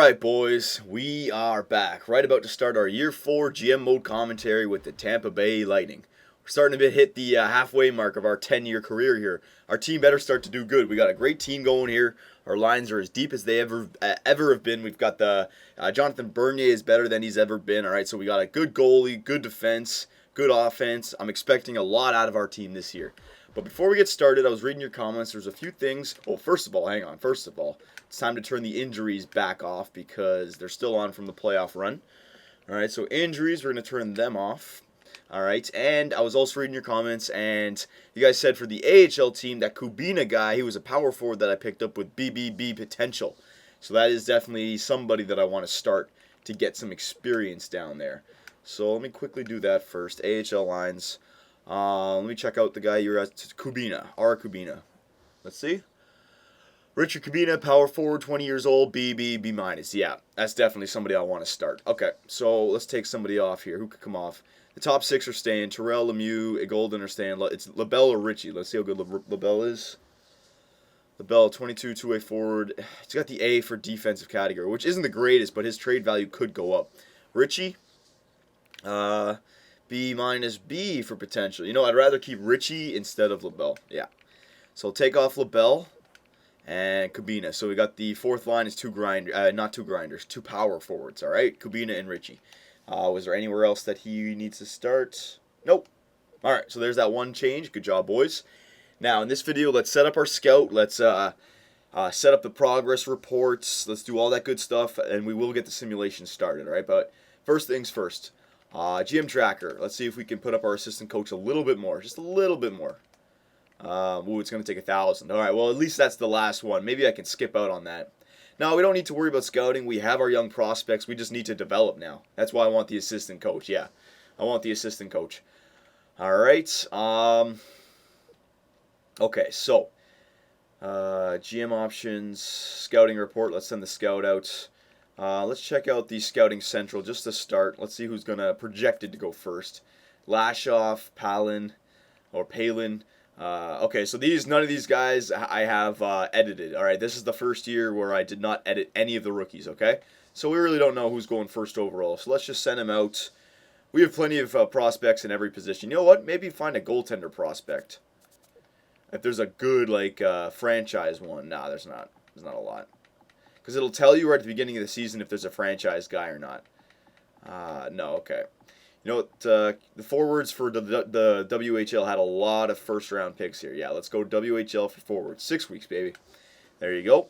Alright, boys, we are back. Right about to start our Year 4 GM mode commentary with the Tampa Bay Lightning. We're starting to hit the halfway mark of our 10-year career here. Our team better start to do good. We got a great team going here. Our lines are as deep as they ever have been. We've got the Jonathan Bernier is better than he's ever been. Alright, so we got a good goalie, good defense, good offense. I'm expecting a lot out of our team this year. But before we get started, I was reading your comments. There's a few things. Oh, first of all, hang on. First of all, it's time to turn the injuries back off because they're still on from the playoff run. All right, so injuries, we're going to turn them off. All right, and I was also reading your comments, and you guys said for the AHL team, that Kubina guy, he was a power forward that I picked up with BBB potential. So that is definitely somebody that I want to start to get some experience down there. So let me quickly do that first. AHL lines. Let me check out the guy you're at, Kubina, R. Kubina. Let's see. Richard Kubina, power forward, 20 years old, B minus. Yeah, that's definitely somebody I want to start. Okay, so let's take somebody off here. Who could come off? The top six are staying. Terrell, Lemieux, Golden are staying. It's LaBelle or Richie. Let's see how good LaBelle is. LaBelle, 22, two-way forward. He's got the A for defensive category, which isn't the greatest, but his trade value could go up. Richie, B minus B for potential. You know, I'd rather keep Richie instead of LaBelle. Yeah. So take off LaBelle and Kubina. So we got the fourth line is two power forwards. All right, Kubina and Richie. Was there anywhere else that he needs to start? Nope. All right, so there's that one change. Good job, boys. Now in this video, let's set up our scout. Let's set up the progress reports. Let's do all that good stuff, and we will get the simulation started. All right, but first things first. GM tracker. Let's see if we can put up our assistant coach a little bit more. Just a little bit more. It's going to take 1,000. All right, well, at least that's the last one. Maybe I can skip out on that. No, we don't need to worry about scouting. We have our young prospects. We just need to develop now. That's why I want the assistant coach. Yeah, I want the assistant coach. All right. Okay, so GM options, scouting report. Let's send the scout out. Let's check out the Scouting Central just to start. Let's see who's projected to go first. Lashoff, Palin. Okay, so none of these guys I have edited. All right, this is the first year where I did not edit any of the rookies. Okay, so we really don't know who's going first overall. So let's just send him out. We have plenty of prospects in every position. You know what? Maybe find a goaltender prospect. If there's a good franchise one, nah, there's not. There's not a lot. Because it'll tell you right at the beginning of the season if there's a franchise guy or not. No, okay. You know what? The forwards for the WHL had a lot of first-round picks here. Yeah, let's go WHL for forwards. 6 weeks, baby. There you go.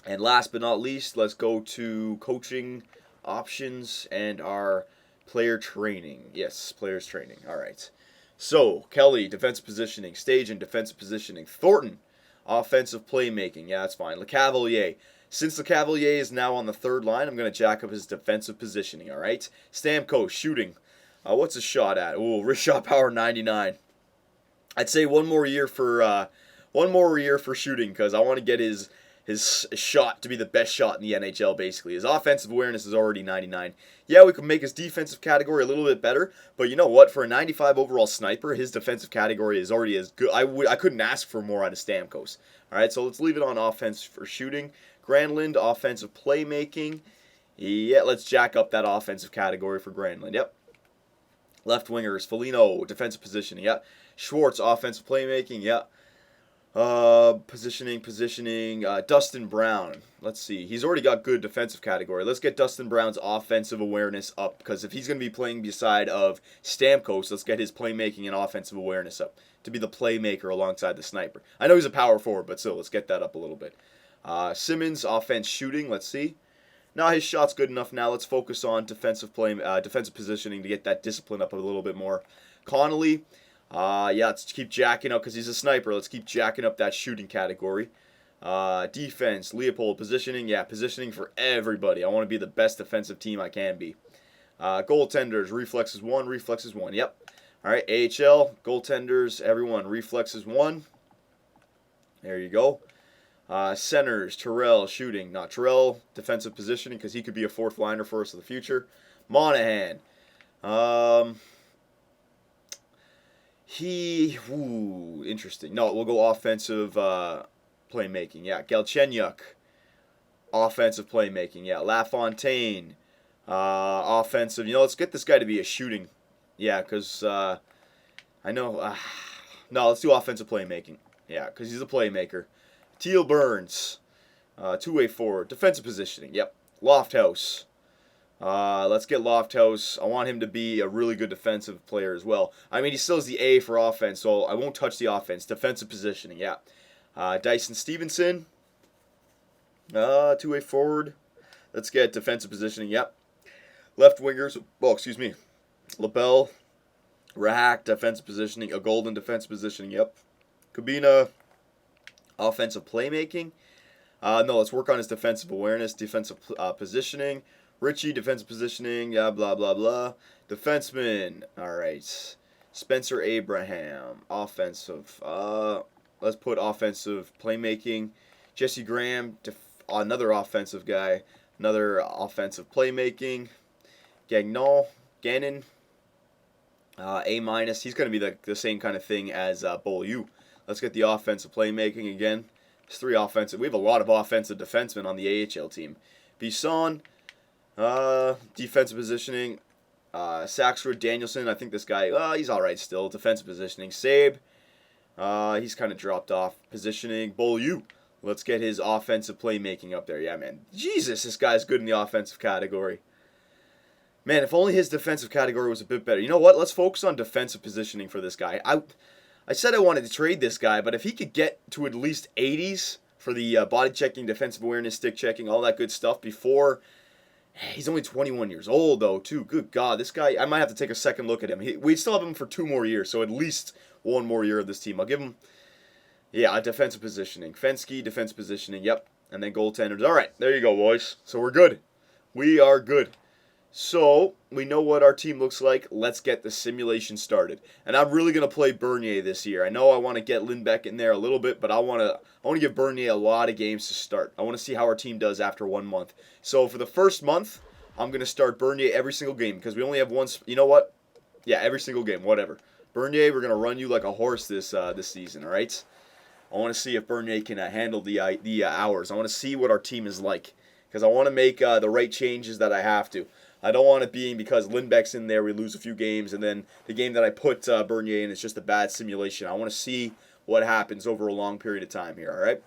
And last but not least, let's go to coaching options and our player training. Yes, players training. All right. So, Kelly, defensive positioning. Stajan, defensive positioning. Thornton, offensive playmaking. Yeah, that's fine. LeCavalier. Since LeCavalier is now on the third line, I'm going to jack up his defensive positioning, all right? Stamkos, shooting. What's his shot at? Ooh, wrist shot power 99. I'd say one more year for shooting because I want to get his shot to be the best shot in the NHL, basically. His offensive awareness is already 99. Yeah, we could make his defensive category a little bit better, but you know what? For a 95 overall sniper, his defensive category is already as good. I couldn't ask for more out of Stamkos. All right, so let's leave it on offense for shooting. Granlund, offensive playmaking. Yeah, let's jack up that offensive category for Granlund. Yep. Left wingers, Foligno, defensive positioning. Yep. Schwartz, offensive playmaking. Yep. Positioning. Dustin Brown. Let's see. He's already got good defensive category. Let's get Dustin Brown's offensive awareness up because if he's going to be playing beside of Stamkos, let's get his playmaking and offensive awareness up to be the playmaker alongside the sniper. I know he's a power forward, but still, let's get that up a little bit. Simmons, offense shooting. Let's see. Now his shot's good enough. Now let's focus on defensive positioning to get that discipline up a little bit more. Connolly, let's keep jacking up because he's a sniper. Let's keep jacking up that shooting category. Defense, Leopold, positioning. Yeah, positioning for everybody. I want to be the best defensive team I can be. Goaltenders, reflexes 1, reflexes 1. Yep. All right, AHL, goaltenders, everyone, reflexes 1. There you go. Centers, Terrell, shooting. Not Terrell, defensive positioning, because he could be a fourth liner for us in the future. Monahan. Interesting. No, we'll go offensive playmaking. Yeah, Galchenyuk. offensive playmaking. Yeah, LaFontaine, offensive. Let's get this guy to be a shooting. Yeah, because I know. No, let's do offensive playmaking. Yeah, because he's a playmaker. Teal Burns, two-way forward. Defensive positioning. Yep. Lofthouse. Let's get Lofthouse. I want him to be a really good defensive player as well. I mean, he still has the A for offense, so I won't touch the offense. Defensive positioning, yeah. Dyson Stevenson, two-way forward. Let's get defensive positioning, yep. Left wingers, excuse me. LaBelle, Rahak, defensive positioning. A Golden, defensive positioning, yep. Kabina, offensive playmaking. No, let's work on his defensive awareness, defensive positioning. Richie, defensive positioning, yeah, blah, blah, blah. Defenseman, all right. Spencer Abraham, offensive. Let's put offensive playmaking. Jesse Graham, another offensive guy. Another offensive playmaking. Gannon, A-. He's going to be the same kind of thing as Beaulieu. Let's get the offensive playmaking again. It's 3 offensive. We have a lot of offensive defensemen on the AHL team. Bisson, defensive positioning. Saxford, Danielson. I think this guy, he's all right still. Defensive positioning. Sabe, he's kind of dropped off. Positioning. Beaulieu. Let's get his offensive playmaking up there. Yeah, man. Jesus, this guy's good in the offensive category. Man, if only his defensive category was a bit better. You know what? Let's focus on defensive positioning for this guy. I said I wanted to trade this guy, but if he could get to at least 80s for the body checking, defensive awareness, stick checking, all that good stuff before... He's only 21 years old, though, too. Good God. This guy, I might have to take a second look at him. We still have him for 2 more years, so at least 1 more year of this team. I'll give him, a defensive positioning. Fensky, defensive positioning, yep. And then goaltenders. All right, there you go, boys. So we're good. We are good. So, we know what our team looks like. Let's get the simulation started. And I'm really going to play Bernier this year. I know I want to get Lindbeck in there a little bit, but I want to give Bernier a lot of games to start. I want to see how our team does after 1 month. So, for the first month, I'm going to start Bernier every single game because we only have one. You know what? Yeah, every single game, whatever. Bernier, we're going to run you like a horse this season, all right? I want to see if Bernier can handle the hours. I want to see what our team is like because I want to make the right changes that I have to. I don't want it being because Lindbeck's in there, we lose a few games, and then the game that I put Bernier in is just a bad simulation. I want to see what happens over a long period of time here, all right?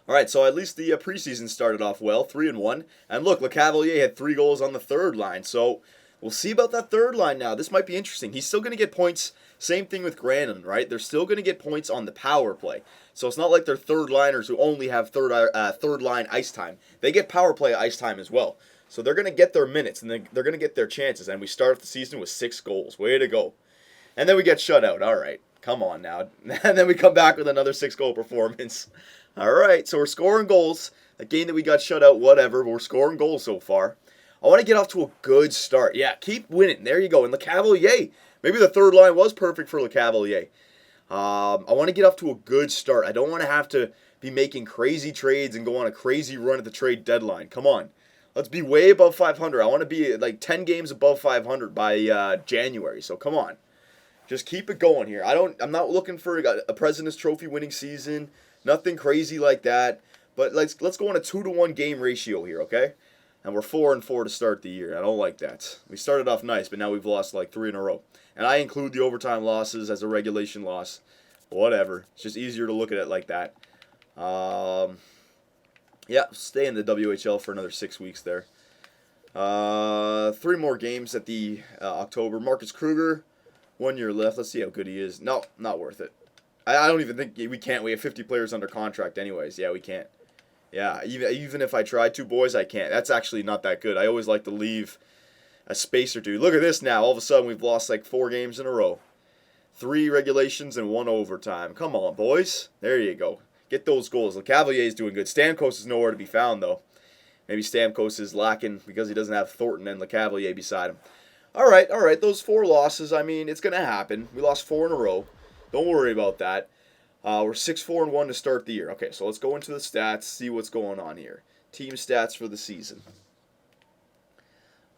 All right, so at least the preseason started off well, 3-1. And look, LeCavalier had 3 goals on the third line, so we'll see about that third line now. This might be interesting. He's still going to get points. Same thing with Grannon, right? They're still going to get points on the power play. So it's not like they're third liners who only have third line ice time. They get power play ice time as well. So they're going to get their minutes, and they're going to get their chances. And we start the season with 6 goals. Way to go. And then we get shut out. All right. Come on now. And then we come back with another 6-goal performance. All right. So we're scoring goals. The game that we got shut out, whatever. We're scoring goals so far. I want to get off to a good start. Yeah, keep winning. There you go. And LeCavalier. Maybe the third line was perfect for LeCavalier. I want to get off to a good start. I don't want to have to be making crazy trades and go on a crazy run at the trade deadline. Come on. Let's be way above 500. I want to be like 10 games above 500 by January. So come on, just keep it going here. I'm not looking for a President's Trophy winning season. Nothing crazy like that. But let's go on a 2-to-1 game ratio here, okay? And we're 4-4 to start the year. I don't like that. We started off nice, but now we've lost like 3 in a row. And I include the overtime losses as a regulation loss. Whatever. It's just easier to look at it like that. Yeah, stay in the WHL for another 6 weeks there. 3 more games at the October. Marcus Kruger, 1 year left. Let's see how good he is. No, not worth it. I don't even think we can't. We have 50 players under contract anyways. Yeah, we can't. Yeah, even if I tried to, boys, I can't. That's actually not that good. I always like to leave a space or two. Look at this now. All of a sudden, we've lost like 4 games in a row. 3 regulations and 1 overtime. Come on, boys. There you go. Get those goals. LeCavalier is doing good. Stamkos is nowhere to be found, though. Maybe Stamkos is lacking because he doesn't have Thornton and LeCavalier beside him. All right. Those 4 losses, I mean, it's going to happen. We lost 4 in a row. Don't worry about that. We're 6-4-1 to start the year. Okay, so let's go into the stats, see what's going on here. Team stats for the season.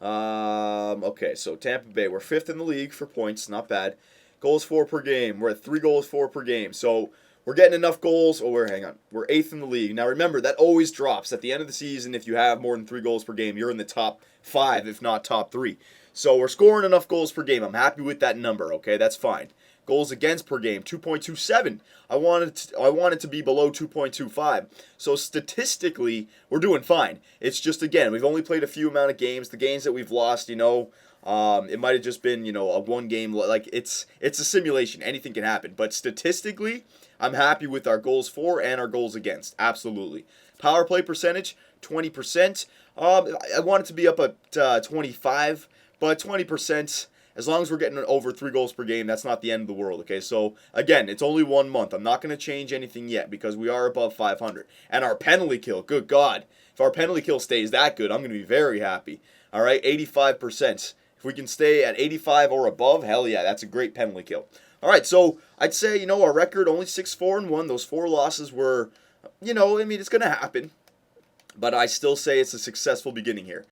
Okay, so Tampa Bay, we're 5th in the league for points. Not bad. Goals for per game. We're at 3 goals for per game. So We're getting enough goals. Oh, we're 8th in the league. Now remember, that always drops at the end of the season. If you have more than 3 goals per game, you're in the top 5, if not top 3. So we're scoring enough goals per game. I'm happy with that number. Okay, that's fine. Goals against per game, 2.27. I want it to be below 2.25. So statistically, we're doing fine. It's just, again, we've only played a few amount of games. The games that we've lost, it might have just been, a one game. Like, it's a simulation. Anything can happen. But statistically, I'm happy with our goals for and our goals against. Absolutely. Power play percentage, 20%. I want it to be up at 25, but 20%. As long as we're getting over 3 goals per game, that's not the end of the world, okay? So, again, it's only 1 month. I'm not going to change anything yet because we are above 500. And our penalty kill, good God. If our penalty kill stays that good, I'm going to be very happy. All right, 85%. If we can stay at 85 or above, hell yeah, that's a great penalty kill. All right, so I'd say, our record only 6-4-1. Those 4 losses were, it's going to happen. But I still say it's a successful beginning here.